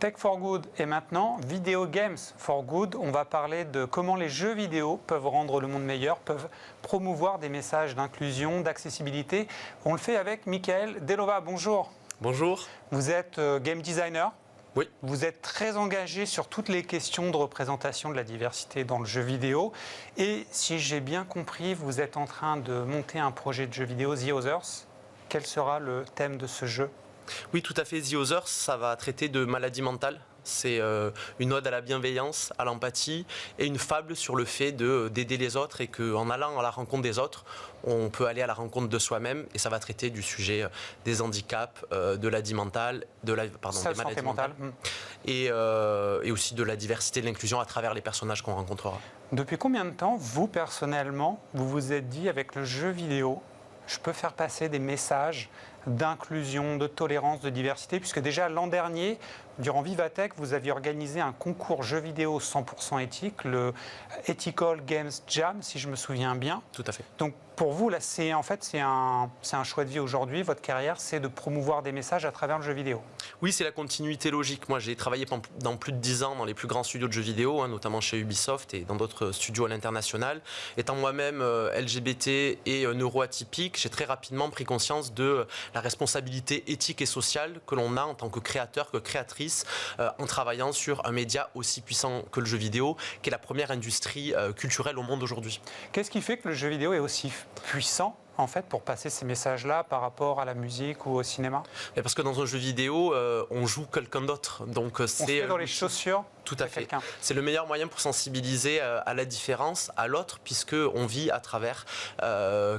Tech for Good et maintenant Video Games for Good. On va parler de comment les jeux vidéo peuvent rendre le monde meilleur, peuvent promouvoir des messages d'inclusion, d'accessibilité. On le fait avec Michael Delova. Bonjour. Bonjour. Vous êtes game designer. Oui. Vous êtes très engagé sur toutes les questions de représentation de la diversité dans le jeu vidéo. Et si j'ai bien compris, vous êtes en train de monter un projet de jeu vidéo, The Others. Quel sera le thème de ce jeu ? Oui, tout à fait. The Others, ça va traiter de maladie mentale. C'est une ode à la bienveillance, à l'empathie et une fable sur le fait d'aider les autres et qu'en allant à la rencontre des autres, on peut aller à la rencontre de soi-même et ça va traiter du sujet des handicaps, de la maladie mentale, des maladies mentales et aussi de la diversité et de l'inclusion à travers les personnages qu'on rencontrera. Depuis combien de temps, vous personnellement, vous vous êtes dit avec le jeu vidéo, je peux faire passer des messages d'inclusion, de tolérance, de diversité, puisque déjà l'an dernier, durant Vivatech, vous aviez organisé un concours jeux vidéo 100% éthique, le Ethical Games Jam, si je me souviens bien. Tout à fait. Donc pour vous, là, c'est un choix de vie aujourd'hui. Votre carrière, c'est de promouvoir des messages à travers le jeu vidéo. Oui, c'est la continuité logique. Moi, j'ai travaillé pendant plus de 10 ans dans les plus grands studios de jeux vidéo, notamment chez Ubisoft et dans d'autres studios à l'international. Étant moi-même LGBT et neuroatypique, j'ai très rapidement pris conscience de la responsabilité éthique et sociale que l'on a en tant que créateur, que créatrice, en travaillant sur un média aussi puissant que le jeu vidéo, qui est la première industrie culturelle au monde aujourd'hui. Qu'est-ce qui fait que le jeu vidéo est aussi puissant en fait pour passer ces messages-là par rapport à la musique ou au cinéma? Parce que dans un jeu vidéo, on joue quelqu'un d'autre. Donc c'est dans les chaussures. Tout à fait. C'est le meilleur moyen pour sensibiliser à la différence, à l'autre, puisque on vit à travers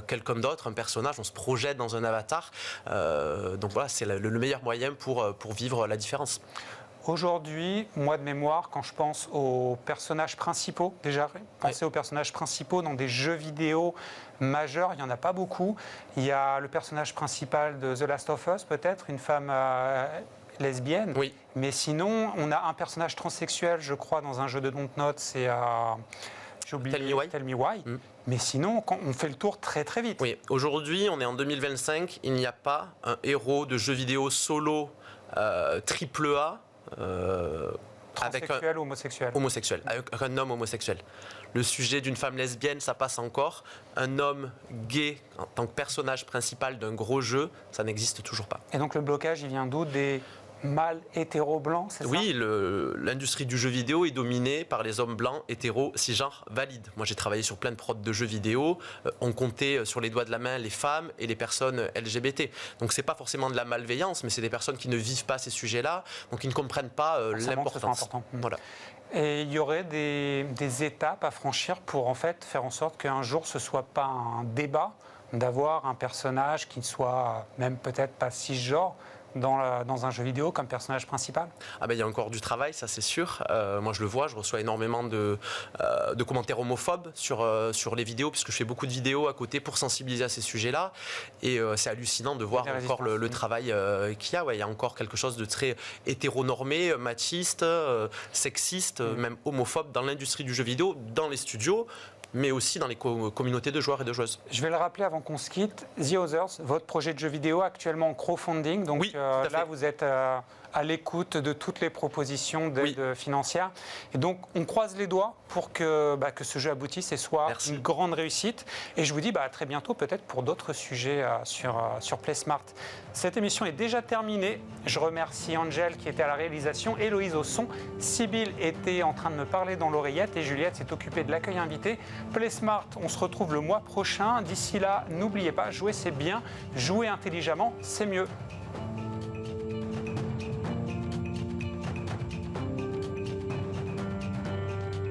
quelqu'un d'autre, un personnage, on se projette dans un avatar. Donc voilà, c'est le meilleur moyen pour vivre la différence. Aujourd'hui, moi de mémoire, quand je pense aux personnages principaux, déjà penser aux personnages principaux dans des jeux vidéo majeurs, il n'y en a pas beaucoup. Il y a le personnage principal de The Last of Us, peut-être, une femme lesbienne. Oui. Mais sinon, on a un personnage transsexuel, je crois, dans un jeu de Dontnod, c'est... j'ai oublié, Tell Me Why. Mais sinon, on fait le tour très très vite. Oui, aujourd'hui, on est en 2025, il n'y a pas un héros de jeu vidéo solo AAA transsexuel ou homosexuel. Homosexuel, avec un homme homosexuel. Le sujet d'une femme lesbienne, ça passe encore. Un homme gay en tant que personnage principal d'un gros jeu, ça n'existe toujours pas. Et donc le blocage, il vient d'où? Des mâles hétéros blancs, c'est ça? Oui, l'industrie du jeu vidéo est dominée par les hommes blancs, hétéros, cisgenres, valides. Moi, j'ai travaillé sur plein de prods de jeux vidéo. On comptait sur les doigts de la main les femmes et les personnes LGBT. Donc, c'est pas forcément de la malveillance, mais c'est des personnes qui ne vivent pas ces sujets-là, donc ils ne comprennent pas l'importance. Voilà. Et il y aurait des étapes à franchir pour en fait faire en sorte qu'un jour ce soit pas un débat d'avoir un personnage qui ne soit même peut-être pas cisgenre dans un jeu vidéo comme personnage principal? Il y a encore du travail, ça c'est sûr. Moi je le vois, je reçois énormément de commentaires homophobes sur les vidéos, puisque je fais beaucoup de vidéos à côté pour sensibiliser à ces sujets-là. Et c'est hallucinant de voir encore le travail qu'il y a. Ouais, il y a encore quelque chose de très hétéronormé, machiste, sexiste, même homophobe dans l'industrie du jeu vidéo, dans les studios, mais aussi dans les communautés de joueurs et de joueuses. Je vais le rappeler avant qu'on se quitte. The Others, votre projet de jeu vidéo actuellement en crowdfunding. Donc oui, là, vous êtes à l'écoute de toutes les propositions d'aide financière. Et donc, on croise les doigts pour que ce jeu aboutisse et soit une grande réussite. Et je vous dis à très bientôt, peut-être pour d'autres sujets sur PlaySmart. Cette émission est déjà terminée. Je remercie Angel qui était à la réalisation, Héloïse au son. Sybille était en train de me parler dans l'oreillette et Juliette s'est occupée de l'accueil invité. PlaySmart, on se retrouve le mois prochain. D'ici là, n'oubliez pas, jouer c'est bien, jouer intelligemment, c'est mieux.